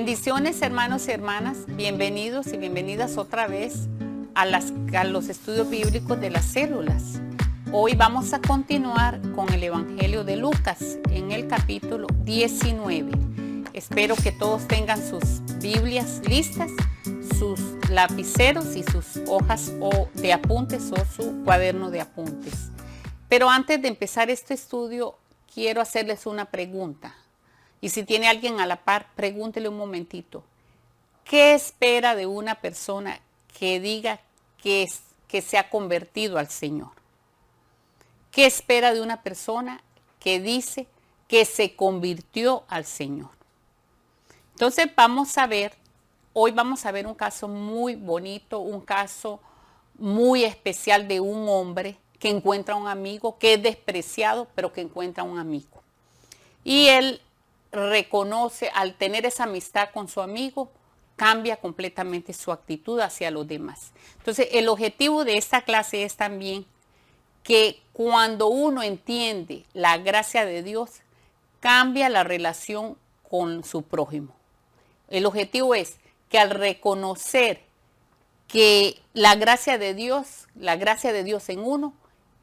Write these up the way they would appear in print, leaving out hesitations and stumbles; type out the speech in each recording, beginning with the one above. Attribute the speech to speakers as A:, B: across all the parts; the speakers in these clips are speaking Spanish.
A: Bendiciones, hermanos y hermanas, bienvenidos y bienvenidas otra vez a los estudios bíblicos de las células. Hoy vamos a continuar con el Evangelio de Lucas en el capítulo 19. Espero que todos tengan sus Biblias listas, sus lapiceros y sus hojas de apuntes o su cuaderno de apuntes. Pero antes de empezar este estudio, quiero hacerles una pregunta. Y si tiene alguien a la par, pregúntele un momentito. ¿Qué espera de una persona que diga que se ha convertido al Señor? ¿Qué espera de una persona que dice que se convirtió al Señor? Entonces hoy vamos a ver un caso muy bonito, un caso muy especial de un hombre que encuentra un amigo, que es despreciado, pero que encuentra un amigo. Y él reconoce, al tener esa amistad con su amigo, cambia completamente su actitud hacia los demás. Entonces, el objetivo de esta clase es también que cuando uno entiende la gracia de Dios, cambia la relación con su prójimo. El objetivo es que al reconocer que la gracia de Dios en uno,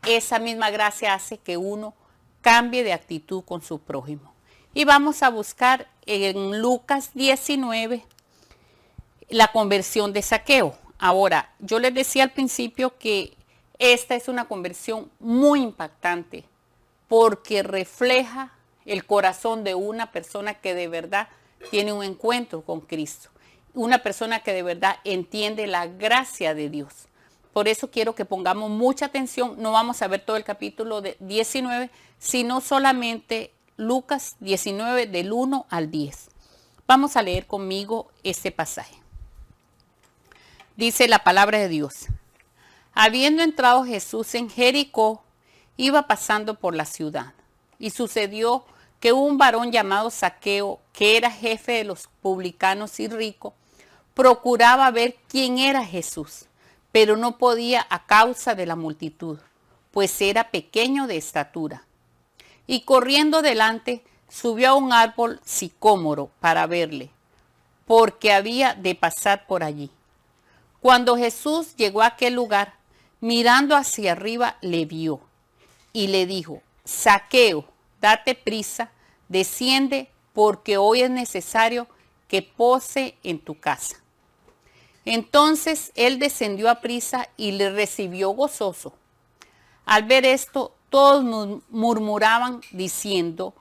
A: esa misma gracia hace que uno cambie de actitud con su prójimo. Y vamos a buscar en Lucas 19 la conversión de Zaqueo. Ahora, yo les decía al principio que esta es una conversión muy impactante porque refleja el corazón de una persona que de verdad tiene un encuentro con Cristo. Una persona que de verdad entiende la gracia de Dios. Por eso quiero que pongamos mucha atención. No vamos a ver todo el capítulo 19, sino solamente Lucas 19 del 1 al 10. Vamos a leer conmigo este pasaje. Dice la palabra de Dios. Habiendo entrado Jesús en Jericó, iba pasando por la ciudad. Y sucedió que un varón llamado Zaqueo, que era jefe de los publicanos y rico, procuraba ver quién era Jesús, pero no podía a causa de la multitud, pues era pequeño de estatura. Y corriendo delante, subió a un árbol sicómoro para verle, porque había de pasar por allí. Cuando Jesús llegó a aquel lugar, mirando hacia arriba, le vio y le dijo: Zaqueo, date prisa, desciende, porque hoy es necesario que pose en tu casa. Entonces él descendió a prisa y le recibió gozoso. Al ver esto, todos murmuraban diciendo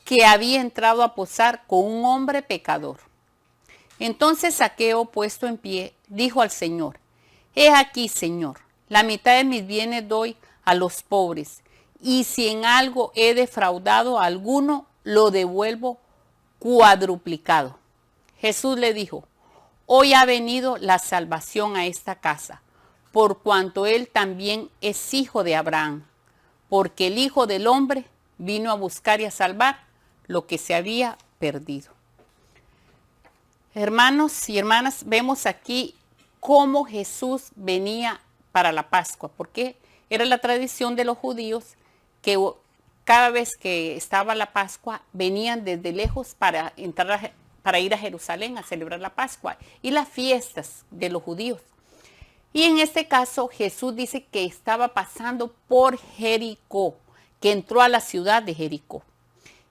A: que había entrado a posar con un hombre pecador. Entonces Zaqueo, puesto en pie, dijo al Señor: He aquí, Señor, la mitad de mis bienes doy a los pobres, y si en algo he defraudado a alguno, lo devuelvo cuadruplicado. Jesús le dijo: Hoy ha venido la salvación a esta casa, por cuanto él también es hijo de Abraham, porque el Hijo del Hombre vino a buscar y a salvar lo que se había perdido. Hermanos y hermanas, vemos aquí cómo Jesús venía para la Pascua, porque era la tradición de los judíos que cada vez que estaba la Pascua venían desde lejos para ir a Jerusalén a celebrar la Pascua y las fiestas de los judíos. Y en este caso Jesús dice que estaba pasando por Jericó, que entró a la ciudad de Jericó.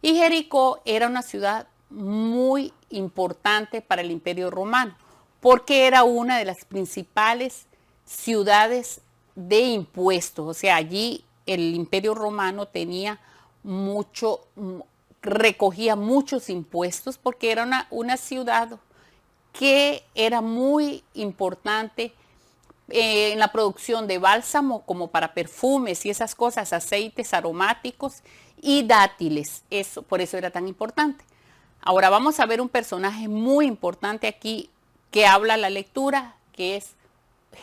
A: Y Jericó era una ciudad muy importante para el Imperio Romano, porque era una de las principales ciudades de impuestos. O sea, allí el Imperio Romano recogía muchos impuestos porque era una ciudad que era muy importante en la producción de bálsamo, como para perfumes y esas cosas, aceites aromáticos y dátiles. Por eso era tan importante. Ahora vamos a ver un personaje muy importante aquí que habla la lectura, que es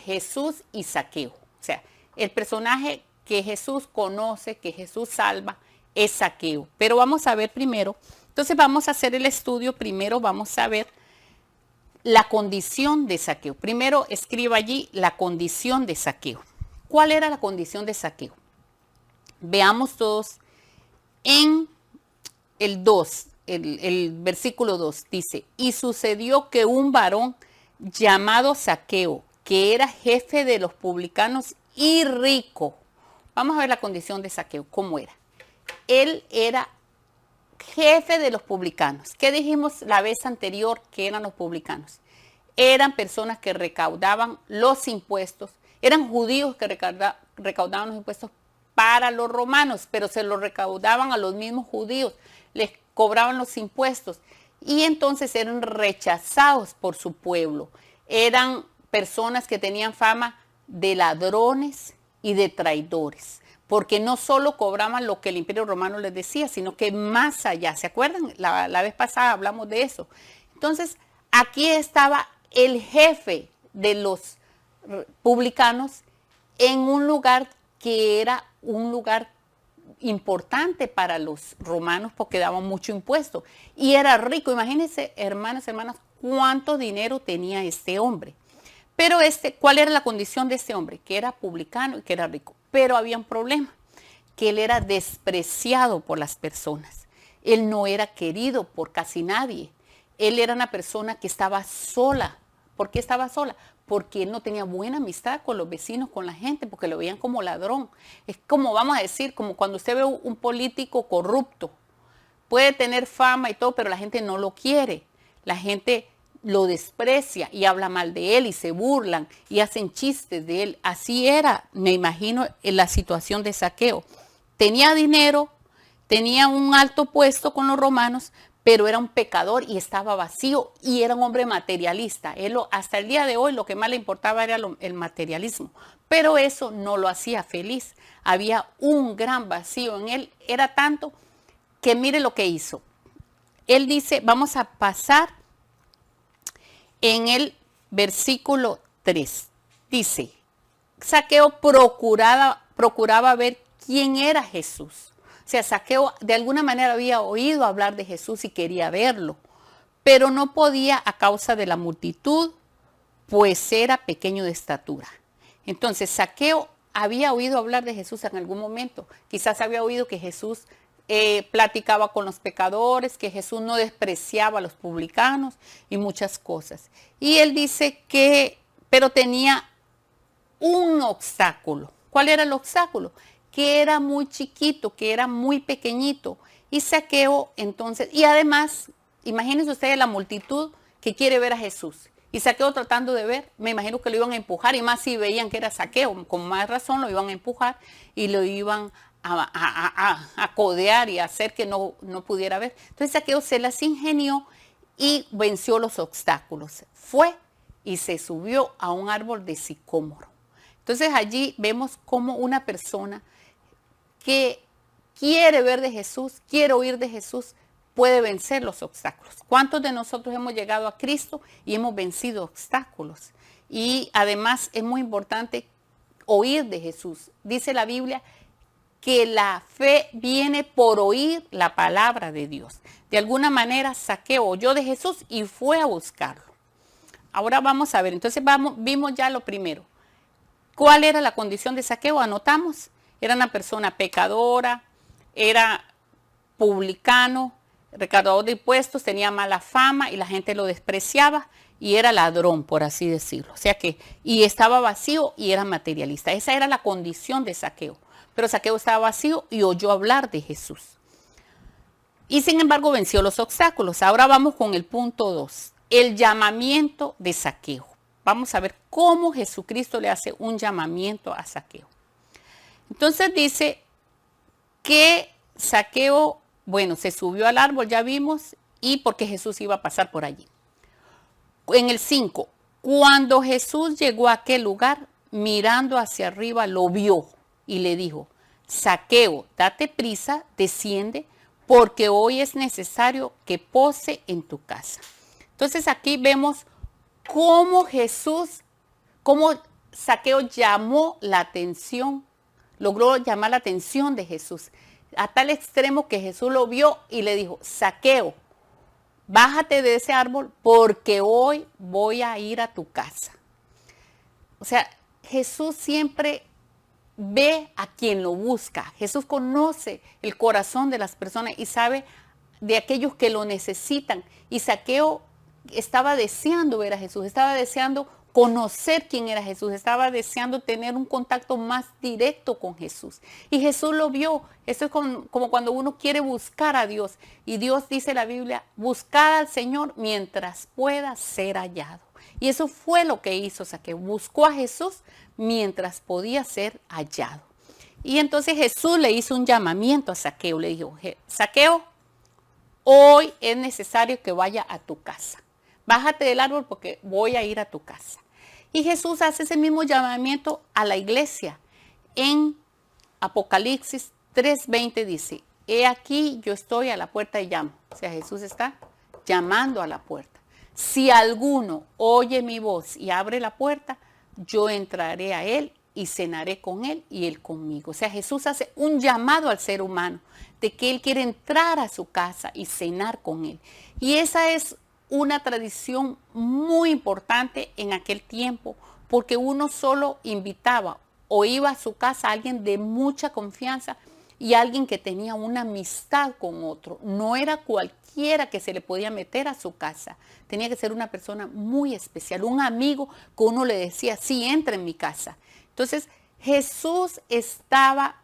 A: Jesús y Zaqueo. O sea, el personaje que Jesús conoce, que Jesús salva, es Zaqueo. Pero vamos a ver primero, entonces vamos a hacer el estudio, primero vamos a ver la condición de Zaqueo. Primero escriba allí la condición de Zaqueo. ¿Cuál era la condición de Zaqueo? Veamos todos en el 2. el versículo 2 dice, y sucedió que un varón llamado Zaqueo, que era jefe de los publicanos y rico. Vamos a ver la condición de Zaqueo, cómo era. Él era jefe de los publicanos. ¿Qué dijimos la vez anterior que eran los publicanos? Eran personas que recaudaban los impuestos, eran judíos que recaudaban los impuestos para los romanos, pero se los recaudaban a los mismos judíos, les cobraban los impuestos y entonces eran rechazados por su pueblo. Eran personas que tenían fama de ladrones y de traidores, porque no solo cobraban lo que el Imperio Romano les decía, sino que más allá. ¿Se acuerdan? La vez pasada hablamos de eso. Entonces, aquí estaba el jefe de los publicanos en un lugar que era un lugar importante para los romanos porque daban mucho impuesto y era rico. Imagínense, hermanas, cuánto dinero tenía este hombre. Pero ¿cuál era la condición de este hombre? Que era publicano y que era rico. Pero había un problema, que él era despreciado por las personas. Él no era querido por casi nadie. Él era una persona que estaba sola. ¿Por qué estaba sola? Porque él no tenía buena amistad con los vecinos, con la gente, porque lo veían como ladrón. Es como, vamos a decir, como cuando usted ve un político corrupto. Puede tener fama y todo, pero la gente no lo quiere. La gente lo desprecia y habla mal de él y se burlan y hacen chistes de él. Así era, me imagino, en la situación de Zaqueo. Tenía dinero, tenía un alto puesto con los romanos, pero era un pecador y estaba vacío y era un hombre materialista. Hasta el día de hoy lo que más le importaba era el materialismo, pero eso no lo hacía feliz. Había un gran vacío en él, era tanto que mire lo que hizo. Él dice, vamos a pasar en el versículo 3. Dice, Zaqueo procuraba ver quién era Jesús. O sea, Zaqueo de alguna manera había oído hablar de Jesús y quería verlo, pero no podía a causa de la multitud, pues era pequeño de estatura. Entonces, Zaqueo había oído hablar de Jesús en algún momento. Quizás había oído que Jesús platicaba con los pecadores, que Jesús no despreciaba a los publicanos y muchas cosas. Y él dice pero tenía un obstáculo. ¿Cuál era el obstáculo? Que era muy chiquito, que era muy pequeñito. Y Zaqueo entonces, y además, imagínense ustedes la multitud que quiere ver a Jesús. Y Zaqueo tratando de ver, me imagino que lo iban a empujar, y más si veían que era Zaqueo, con más razón lo iban a empujar y lo iban a codear y a hacer que no pudiera ver. Entonces Zaqueo se las ingenió y venció los obstáculos. Fue y se subió a un árbol de sicómoro. Entonces allí vemos como una persona que quiere ver de Jesús, quiere oír de Jesús, puede vencer los obstáculos. ¿Cuántos de nosotros hemos llegado a Cristo y hemos vencido obstáculos? Y además es muy importante oír de Jesús. Dice la Biblia que la fe viene por oír la palabra de Dios. De alguna manera Zaqueo oyó de Jesús y fue a buscarlo. Ahora vamos a ver, entonces vimos ya lo primero. ¿Cuál era la condición de Zaqueo? Anotamos. Era una persona pecadora, era publicano, recaudador de impuestos, tenía mala fama y la gente lo despreciaba y era ladrón, por así decirlo. O sea que, y estaba vacío y era materialista. Esa era la condición de Zaqueo. Pero Zaqueo estaba vacío y oyó hablar de Jesús. Y sin embargo venció los obstáculos. Ahora vamos con el punto 2, el llamamiento de Zaqueo. Vamos a ver cómo Jesucristo le hace un llamamiento a Zaqueo. Entonces dice que Zaqueo, bueno, se subió al árbol, ya vimos, y porque Jesús iba a pasar por allí. En el 5, cuando Jesús llegó a aquel lugar, mirando hacia arriba, lo vio y le dijo, Zaqueo, date prisa, desciende, porque hoy es necesario que pose en tu casa. Entonces aquí vemos cómo Zaqueo llamó la atención, logró llamar la atención de Jesús, a tal extremo que Jesús lo vio y le dijo, Zaqueo, bájate de ese árbol porque hoy voy a ir a tu casa. O sea, Jesús siempre ve a quien lo busca. Jesús conoce el corazón de las personas y sabe de aquellos que lo necesitan. Y Zaqueo estaba deseando ver a Jesús, estaba deseando conocer quién era Jesús, estaba deseando tener un contacto más directo con Jesús. Y Jesús lo vio. Esto es como cuando uno quiere buscar a Dios. Y Dios dice en la Biblia, buscad al Señor mientras pueda ser hallado. Y eso fue lo que hizo Zaqueo. Buscó a Jesús mientras podía ser hallado. Y entonces Jesús le hizo un llamamiento a Zaqueo. Le dijo, Zaqueo, hoy es necesario que vaya a tu casa. Bájate del árbol porque voy a ir a tu casa. Y Jesús hace ese mismo llamamiento a la iglesia. En Apocalipsis 3:20 dice, he aquí yo estoy a la puerta y llamo. O sea, Jesús está llamando a la puerta. Si alguno oye mi voz y abre la puerta, yo entraré a él y cenaré con él y él conmigo. O sea, Jesús hace un llamado al ser humano de que él quiere entrar a su casa y cenar con él. Y esa es una tradición muy importante en aquel tiempo, porque uno solo invitaba o iba a su casa a alguien de mucha confianza y alguien que tenía una amistad con otro. No era cualquiera que se le podía meter a su casa. Tenía que ser una persona muy especial, un amigo que uno le decía, sí, entra en mi casa. Entonces, Jesús estaba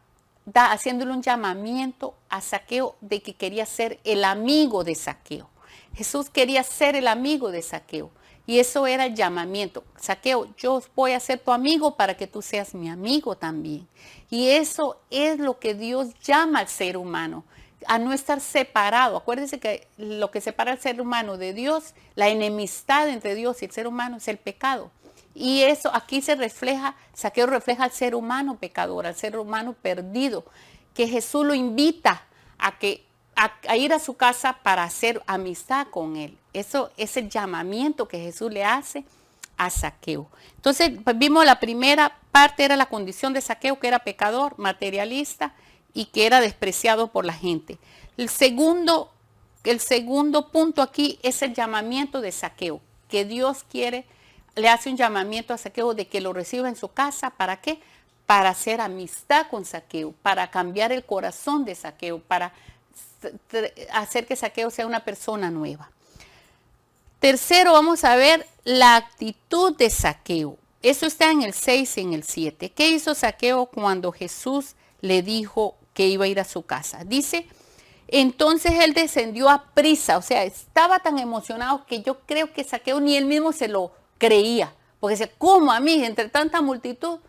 A: haciéndole un llamamiento a Zaqueo de que quería ser el amigo de Zaqueo. Jesús quería ser el amigo de Zaqueo. Y eso era el llamamiento. Zaqueo, yo voy a ser tu amigo para que tú seas mi amigo también. Y eso es lo que Dios llama al ser humano, a no estar separado. Acuérdense que lo que separa al ser humano de Dios, la enemistad entre Dios y el ser humano es el pecado. Y eso aquí se refleja, Zaqueo refleja al ser humano pecador, al ser humano perdido, que Jesús lo invita a ir a su casa para hacer amistad con él. Eso es el llamamiento que Jesús le hace a Zaqueo. Entonces, pues vimos la primera parte, era la condición de Zaqueo, que era pecador, materialista y que era despreciado por la gente. El segundo punto aquí es el llamamiento de Zaqueo, que Dios le hace un llamamiento a Zaqueo de que lo reciba en su casa. ¿Para qué? Para hacer amistad con Zaqueo, para cambiar el corazón de Zaqueo, para hacer que Zaqueo sea una persona nueva. Tercero, vamos a ver la actitud de Zaqueo. Eso está en el 6 y en el 7. ¿Qué hizo Zaqueo cuando Jesús le dijo que iba a ir a su casa? Dice, entonces él descendió a prisa. O sea, estaba tan emocionado que yo creo que Zaqueo ni él mismo se lo creía. Porque decía, ¿cómo a mí, entre tanta multitud?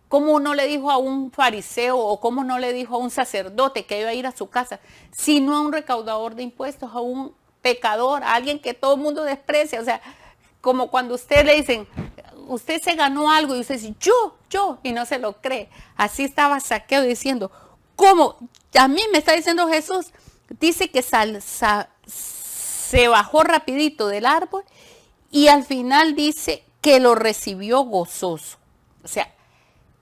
A: ¿Cómo no le dijo a un fariseo o cómo no le dijo a un sacerdote que iba a ir a su casa? Sino a un recaudador de impuestos, a un pecador, a alguien que todo el mundo desprecia. O sea, como cuando usted le dicen, usted se ganó algo y usted dice, yo, y no se lo cree. Así estaba Zaqueo diciendo, ¿cómo? A mí me está diciendo Jesús. Dice que se bajó rapidito del árbol y al final dice que lo recibió gozoso. O sea,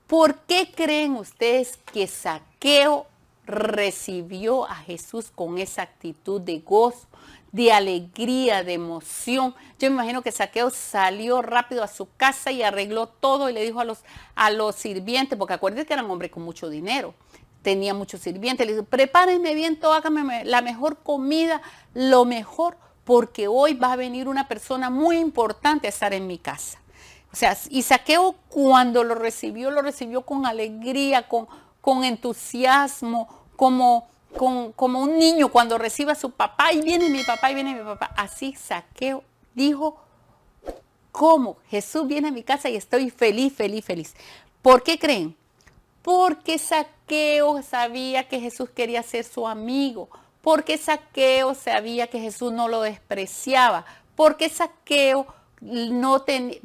A: ¿por qué creen ustedes que Zaqueo recibió a Jesús con esa actitud de gozo, de alegría, de emoción? Yo me imagino que Zaqueo salió rápido a su casa y arregló todo y le dijo a los sirvientes, porque acuérdense que era un hombre con mucho dinero, tenía muchos sirvientes, le dijo, prepárenme bien todo, háganme la mejor comida, lo mejor, porque hoy va a venir una persona muy importante a estar en mi casa. O sea, y Zaqueo cuando lo recibió con alegría, con entusiasmo, como un niño cuando recibe a su papá, y viene mi papá, y viene mi papá. Así Zaqueo dijo, ¿cómo? Jesús viene a mi casa y estoy feliz, feliz, feliz. ¿Por qué creen? Porque Zaqueo sabía que Jesús quería ser su amigo, porque Zaqueo sabía que Jesús no lo despreciaba, porque Zaqueo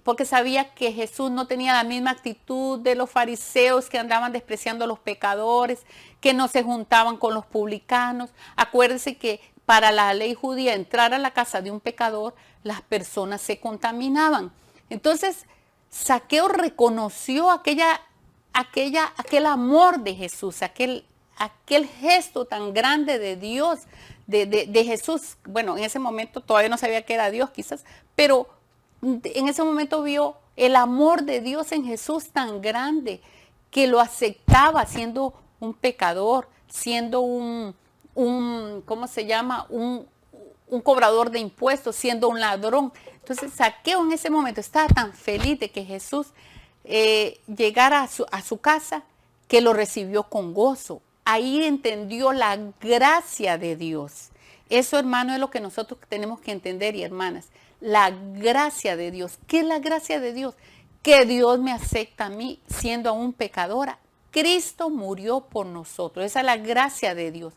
A: porque sabía que Jesús no tenía la misma actitud de los fariseos que andaban despreciando a los pecadores, que no se juntaban con los publicanos. Acuérdense que para la ley judía entrar a la casa de un pecador, las personas se contaminaban. Entonces, Zaqueo reconoció aquel amor de Jesús, aquel gesto tan grande de Dios, de Jesús. Bueno, en ese momento todavía no sabía que era Dios quizás, pero en ese momento vio el amor de Dios en Jesús tan grande que lo aceptaba siendo un pecador, siendo un ¿cómo se llama? Un cobrador de impuestos, siendo un ladrón. Entonces Zaqueo en ese momento estaba tan feliz de que Jesús llegara a su casa, que lo recibió con gozo. Ahí entendió la gracia de Dios. Eso, hermano, es lo que nosotros tenemos que entender, y hermanas. La gracia de Dios. ¿Qué es la gracia de Dios? Que Dios me acepta a mí siendo aún pecadora. Cristo murió por nosotros. Esa es la gracia de Dios.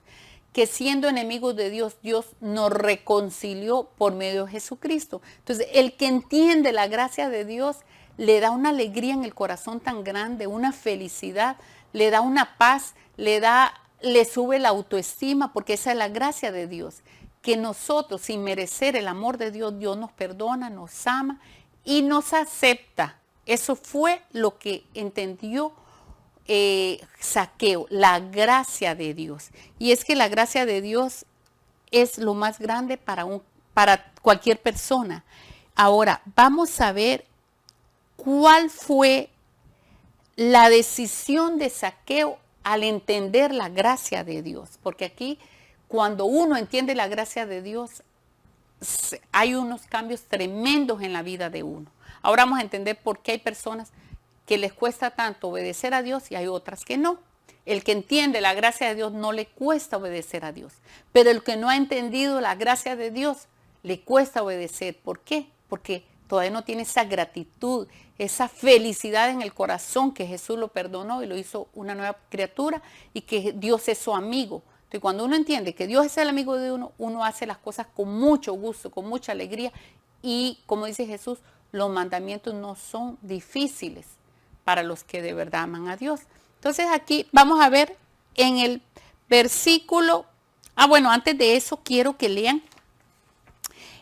A: Que siendo enemigos de Dios, Dios nos reconcilió por medio de Jesucristo. Entonces, el que entiende la gracia de Dios le da una alegría en el corazón tan grande, una felicidad, le da una paz, le sube la autoestima, porque esa es la gracia de Dios. Que nosotros, sin merecer el amor de Dios, Dios nos perdona, nos ama y nos acepta. Eso fue lo que entendió Zaqueo, la gracia de Dios. Y es que la gracia de Dios es lo más grande para cualquier persona. Ahora, vamos a ver cuál fue la decisión de Zaqueo al entender la gracia de Dios. Porque aquí, cuando uno entiende la gracia de Dios, hay unos cambios tremendos en la vida de uno. Ahora vamos a entender por qué hay personas que les cuesta tanto obedecer a Dios y hay otras que no. El que entiende la gracia de Dios no le cuesta obedecer a Dios. Pero el que no ha entendido la gracia de Dios le cuesta obedecer. ¿Por qué? Porque todavía no tiene esa gratitud, esa felicidad en el corazón, que Jesús lo perdonó y lo hizo una nueva criatura y que Dios es su amigo. Entonces, cuando uno entiende que Dios es el amigo de uno, uno hace las cosas con mucho gusto, con mucha alegría, y como dice Jesús, los mandamientos no son difíciles para los que de verdad aman a Dios. Entonces aquí vamos a ver en el versículo, bueno, antes de eso quiero que lean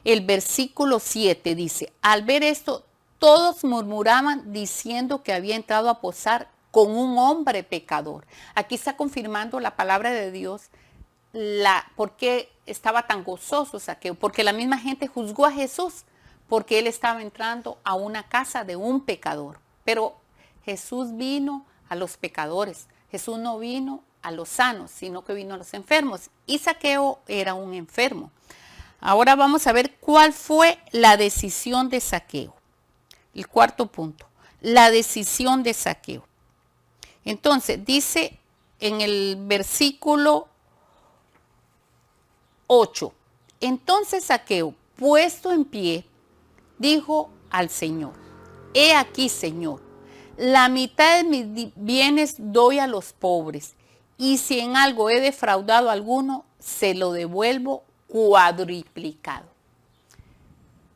A: el versículo 7, dice: al ver esto, todos murmuraban diciendo que había entrado a posar con un hombre pecador. Aquí está confirmando la palabra de Dios, por qué estaba tan gozoso Zaqueo, porque la misma gente juzgó a Jesús, porque él estaba entrando a una casa de un pecador. Pero Jesús vino a los pecadores, Jesús no vino a los sanos, sino que vino a los enfermos. Y Zaqueo era un enfermo. Ahora vamos a ver cuál fue la decisión de Zaqueo. El cuarto punto, la decisión de Zaqueo. Entonces, dice en el versículo 8, entonces Zaqueo, puesto en pie, dijo al Señor: he aquí, Señor, la mitad de mis bienes doy a los pobres, y si en algo he defraudado a alguno, se lo devuelvo cuadruplicado.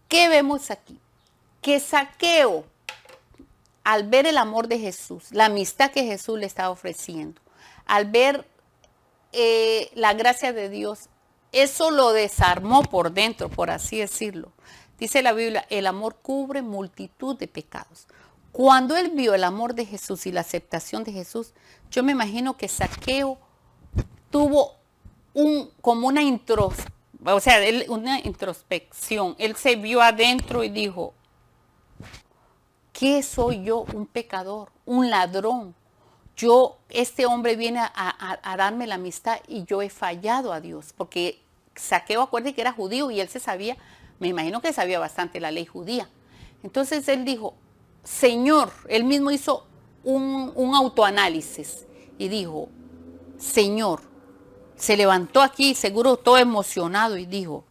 A: ¿Qué vemos aquí? Que Zaqueo, al ver el amor de Jesús, la amistad que Jesús le estaba ofreciendo, al ver la gracia de Dios, eso lo desarmó por dentro, por así decirlo. Dice la Biblia, el amor cubre multitud de pecados. Cuando él vio el amor de Jesús y la aceptación de Jesús, yo me imagino que Zaqueo tuvo como una introspección. Él se vio adentro y dijo: ¿qué soy yo? Un pecador, un ladrón. Este hombre viene a darme la amistad y yo he fallado a Dios. Porque Zaqueo, acuérdense que era judío y él me imagino que sabía bastante la ley judía. Entonces él dijo: Señor, él mismo hizo un autoanálisis y dijo: Señor, se levantó aquí, seguro todo emocionado, y dijo: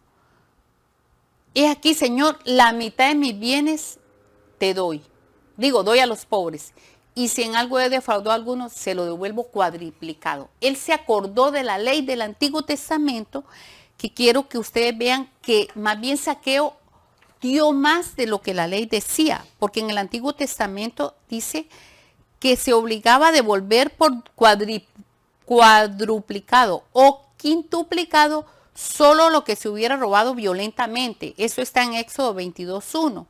A: he aquí, Señor, la mitad de mis bienes te doy. Doy a los pobres. Y si en algo he defraudado a alguno, se lo devuelvo cuadriplicado. Él se acordó de la ley del Antiguo Testamento, que quiero que ustedes vean que más bien Zaqueo dio más de lo que la ley decía, porque en el Antiguo Testamento dice que se obligaba a devolver por cuadruplicado o quintuplicado solo lo que se hubiera robado violentamente. Eso está en Éxodo 22:1.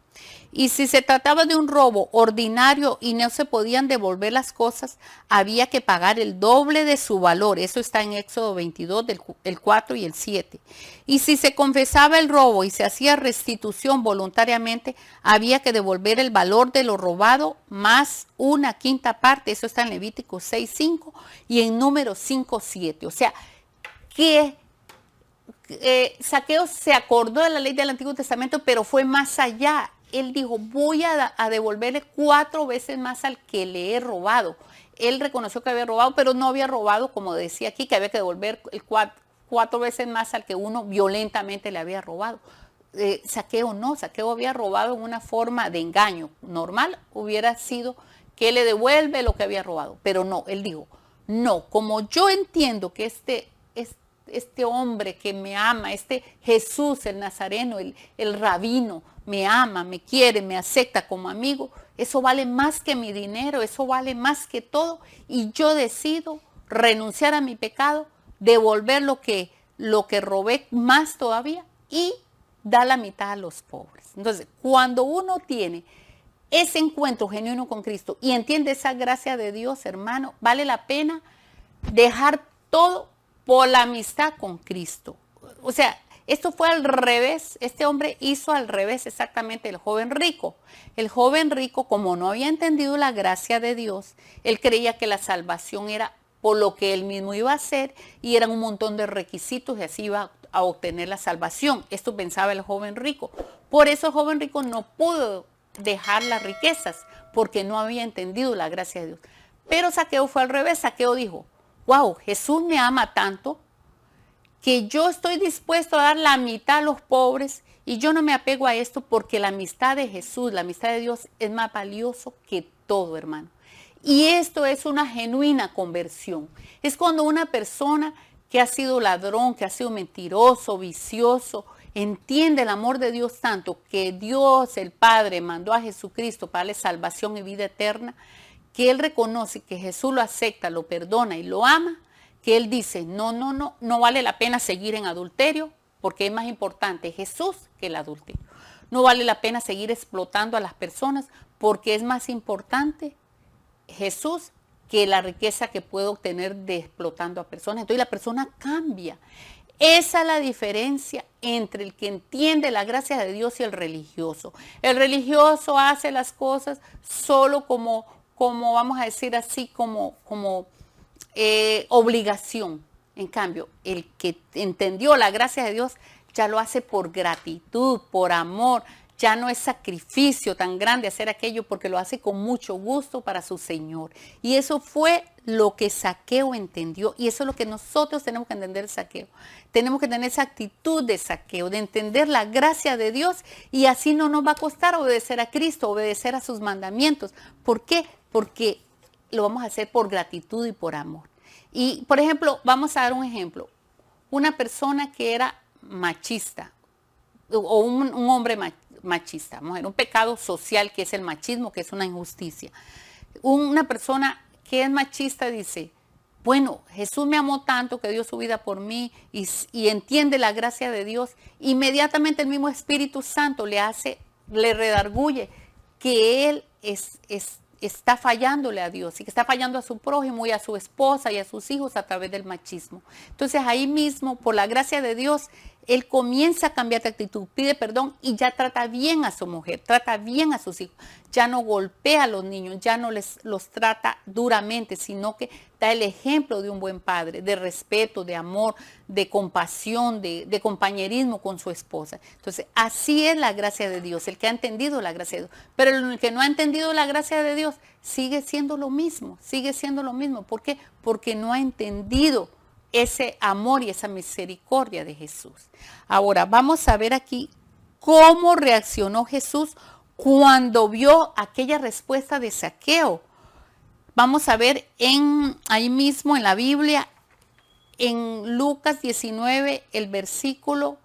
A: Y si se trataba de un robo ordinario y no se podían devolver las cosas, había que pagar el doble de su valor. Eso está en Éxodo 22, el 4 y el 7. Y si se confesaba el robo y se hacía restitución voluntariamente, había que devolver el valor de lo robado más una quinta parte. Eso está en Levítico 6:5 y en Números 5:7. O sea, que Zaqueo se acordó de la ley del Antiguo Testamento, pero fue más allá. Él dijo, voy a devolverle 4 veces más al que le he robado. Él reconoció que había robado, pero no había robado, como decía aquí, que había que devolver 4 veces más al que uno violentamente le había robado. Zaqueo no, Zaqueo había robado en una forma de engaño. Normal hubiera sido que le devuelve lo que había robado, pero no, él dijo, no, como yo entiendo que este hombre que me ama, este Jesús, el Nazareno, el rabino, me ama, me quiere, me acepta como amigo, eso vale más que mi dinero, eso vale más que todo, y yo decido renunciar a mi pecado, devolver lo que robé más todavía y dar la mitad a los pobres. Entonces, cuando uno tiene ese encuentro genuino con Cristo y entiende esa gracia de Dios, hermano, vale la pena dejar todo por la amistad con Cristo. O sea, esto fue al revés. Este hombre hizo al revés exactamente el joven rico. El joven rico, como no había entendido la gracia de Dios, él creía que la salvación era por lo que él mismo iba a hacer y eran un montón de requisitos y así iba a obtener la salvación. Esto pensaba el joven rico. Por eso el joven rico no pudo dejar las riquezas porque no había entendido la gracia de Dios. Pero Zaqueo fue al revés. Zaqueo dijo, wow, Jesús me ama tanto que yo estoy dispuesto a dar la mitad a los pobres y yo no me apego a esto porque la amistad de Jesús, la amistad de Dios es más valioso que todo, hermano. Y esto es una genuina conversión. Es cuando una persona que ha sido ladrón, que ha sido mentiroso, vicioso, entiende el amor de Dios tanto que Dios, el Padre, mandó a Jesucristo para darle salvación y vida eterna, que él reconoce que Jesús lo acepta, lo perdona y lo ama, que él dice, no vale la pena seguir en adulterio porque es más importante Jesús que el adulterio. No vale la pena seguir explotando a las personas porque es más importante Jesús que la riqueza que puedo obtener de explotando a personas. Entonces la persona cambia. Esa es la diferencia entre el que entiende la gracia de Dios y el religioso. El religioso hace las cosas solo como vamos a decir así, como obligación. En cambio, el que entendió la gracia de Dios ya lo hace por gratitud, por amor. Ya no es sacrificio tan grande hacer aquello porque lo hace con mucho gusto para su Señor. Y eso fue lo que Zaqueo entendió. Y eso es lo que nosotros tenemos que entender de Zaqueo. Tenemos que tener esa actitud de Zaqueo, de entender la gracia de Dios y así no nos va a costar obedecer a Cristo, obedecer a sus mandamientos. ¿Por qué? Porque lo vamos a hacer por gratitud y por amor. Y, por ejemplo, vamos a dar un ejemplo. Una persona que era machista o un hombre machista, mujer, un pecado social que es el machismo, que es una injusticia. Una persona que es machista dice, bueno, Jesús me amó tanto que dio su vida por mí y entiende la gracia de Dios. Inmediatamente el mismo Espíritu Santo le redarguye que él está fallándole a Dios y que está fallando a su prójimo y a su esposa y a sus hijos a través del machismo. Entonces ahí mismo, por la gracia de Dios, él comienza a cambiar de actitud, pide perdón y ya trata bien a su mujer, trata bien a sus hijos, ya no golpea a los niños, ya no los trata duramente, sino que da el ejemplo de un buen padre, de respeto, de amor, de compasión, de compañerismo con su esposa. Entonces, así es la gracia de Dios, el que ha entendido la gracia de Dios. Pero el que no ha entendido la gracia de Dios sigue siendo lo mismo, sigue siendo lo mismo. ¿Por qué? Porque no ha entendido ese amor y esa misericordia de Jesús. Ahora, vamos a ver aquí cómo reaccionó Jesús cuando vio aquella respuesta de Zaqueo. Vamos a ver ahí mismo en la Biblia, en Lucas 19, el versículo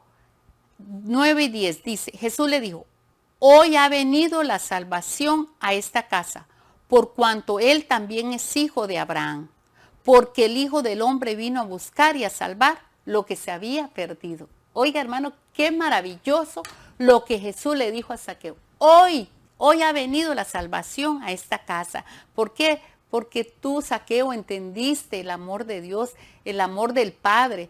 A: 9 y 10, dice, Jesús le dijo, hoy ha venido la salvación a esta casa, por cuanto él también es hijo de Abraham. Porque el Hijo del Hombre vino a buscar y a salvar lo que se había perdido. Oiga, hermano, qué maravilloso lo que Jesús le dijo a Zaqueo. Hoy ha venido la salvación a esta casa. ¿Por qué? Porque tú, Zaqueo, entendiste el amor de Dios, el amor del Padre.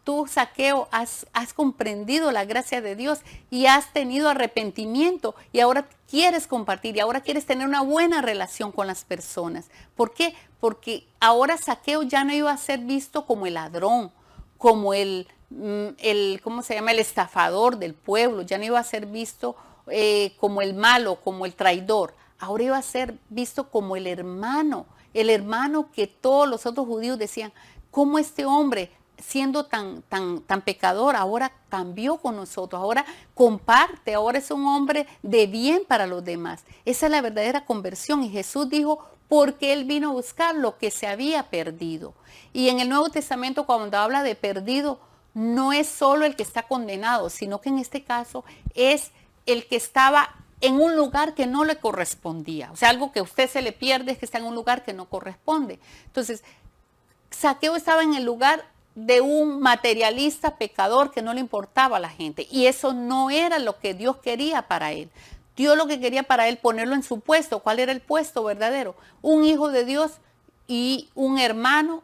A: Tú, Zaqueo, has comprendido la gracia de Dios y has tenido arrepentimiento y ahora quieres compartir y ahora quieres tener una buena relación con las personas. ¿Por qué? Porque ahora Zaqueo ya no iba a ser visto como el ladrón, como ¿cómo se llama? El estafador del pueblo, ya no iba a ser visto como el malo, como el traidor. Ahora iba a ser visto como el hermano que todos los otros judíos decían, ¿cómo este hombre, siendo tan pecador, ahora cambió con nosotros, ahora comparte, ahora es un hombre de bien para los demás? Esa es la verdadera conversión. Y Jesús dijo, porque Él vino a buscar lo que se había perdido. Y en el Nuevo Testamento, cuando habla de perdido, no es solo el que está condenado, sino que en este caso es el que estaba en un lugar que no le correspondía. O sea, algo que a usted se le pierde es que está en un lugar que no corresponde. Entonces, Zaqueo estaba en el lugar de un materialista pecador que no le importaba a la gente. Y eso no era lo que Dios quería para él. Dios lo que quería para él, ponerlo en su puesto. ¿Cuál era el puesto verdadero? Un hijo de Dios y un hermano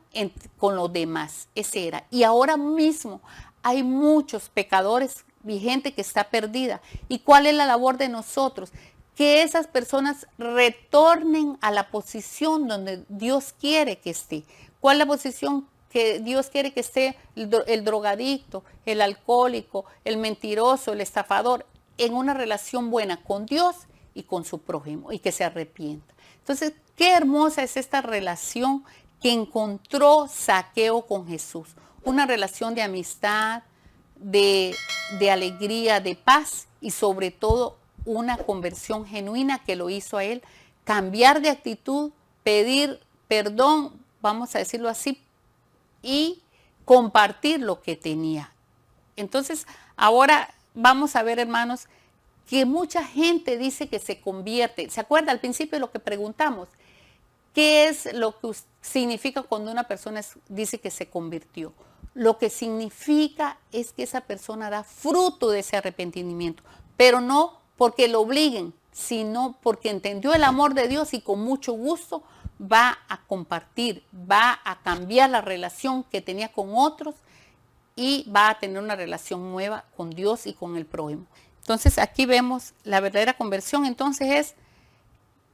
A: con los demás. Ese era. Y ahora mismo hay muchos pecadores y gente que está perdida. ¿Y cuál es la labor de nosotros? Que esas personas retornen a la posición donde Dios quiere que esté. ¿Cuál es la posición que Dios quiere que esté el drogadicto, el alcohólico, el mentiroso, el estafador? En una relación buena con Dios y con su prójimo, y que se arrepienta. Entonces, qué hermosa es esta relación que encontró Zaqueo con Jesús. Una relación de amistad, de alegría, de paz y sobre todo una conversión genuina que lo hizo a él cambiar de actitud, pedir perdón, vamos a decirlo así, y compartir lo que tenía. Entonces, ahora vamos a ver, hermanos, que mucha gente dice que se convierte. ¿Se acuerda al principio de lo que preguntamos? ¿Qué es lo que significa cuando una persona dice que se convirtió? Lo que significa es que esa persona da fruto de ese arrepentimiento, pero no porque lo obliguen, sino porque entendió el amor de Dios y con mucho gusto va a compartir, va a cambiar la relación que tenía con otros y va a tener una relación nueva con Dios y con el prójimo. Entonces aquí vemos la verdadera conversión. Entonces es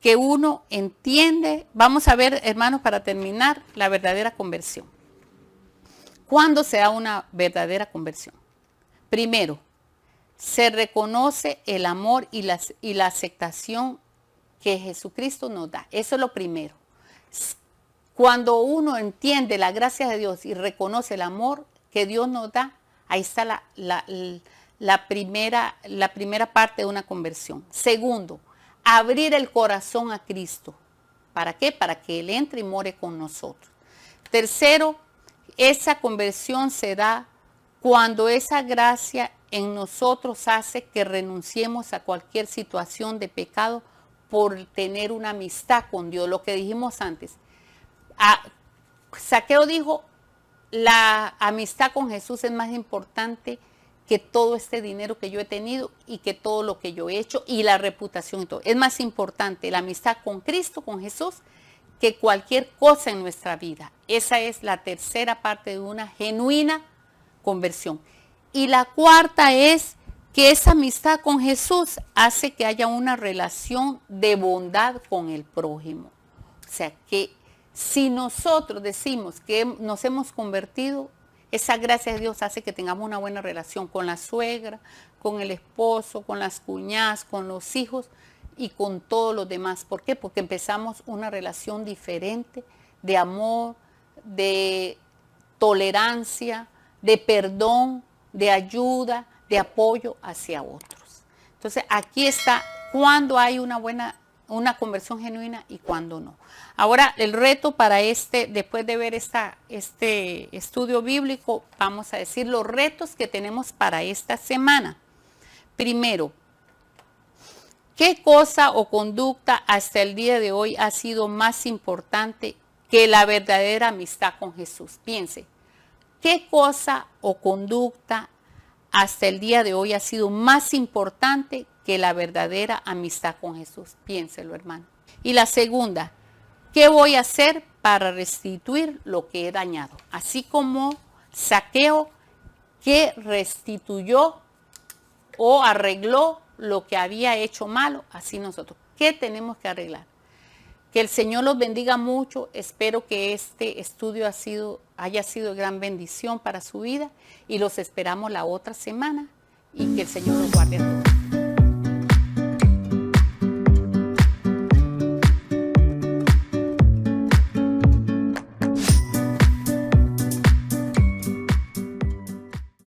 A: que uno entiende. Vamos a ver, hermanos, para terminar, la verdadera conversión. ¿Cuándo se da una verdadera conversión? Primero, se reconoce el amor y la aceptación que Jesucristo nos da. Eso es lo primero. Cuando uno entiende la gracia de Dios y reconoce el amor que Dios nos da, ahí está la primera parte de una conversión. Segundo, abrir el corazón a Cristo. ¿Para qué? Para que Él entre y more con nosotros. Tercero, esa conversión se da cuando esa gracia en nosotros hace que renunciemos a cualquier situación de pecado por tener una amistad con Dios. Lo que dijimos antes. Zaqueo dijo, la amistad con Jesús es más importante que todo este dinero que yo he tenido y que todo lo que yo he hecho y la reputación y todo. Es más importante la amistad con Cristo, con Jesús, que cualquier cosa en nuestra vida. Esa es la tercera parte de una genuina conversión. Y la cuarta es que esa amistad con Jesús hace que haya una relación de bondad con el prójimo. O sea, que si nosotros decimos que nos hemos convertido, esa gracia de Dios hace que tengamos una buena relación con la suegra, con el esposo, con las cuñadas, con los hijos y con todos los demás. ¿Por qué? Porque empezamos una relación diferente de amor, de tolerancia, de perdón, de ayuda, de apoyo hacia otros. Entonces, aquí está cuando hay una conversión genuina y cuando no. Ahora, el reto para después de ver este estudio bíblico, vamos a decir los retos que tenemos para esta semana. Primero, ¿qué cosa o conducta hasta el día de hoy ha sido más importante que la verdadera amistad con Jesús? Piense, ¿qué cosa o conducta hasta el día de hoy ha sido más importante que la verdadera amistad con Jesús? Piénselo, hermano. Y la segunda, ¿qué voy a hacer para restituir lo que he dañado? Así como Zaqueo, que restituyó o arregló lo que había hecho malo, así nosotros. ¿Qué tenemos que arreglar? Que el Señor los bendiga mucho. Espero que este estudio haya sido de gran bendición para su vida y los esperamos la otra semana y que el Señor los guarde a todos.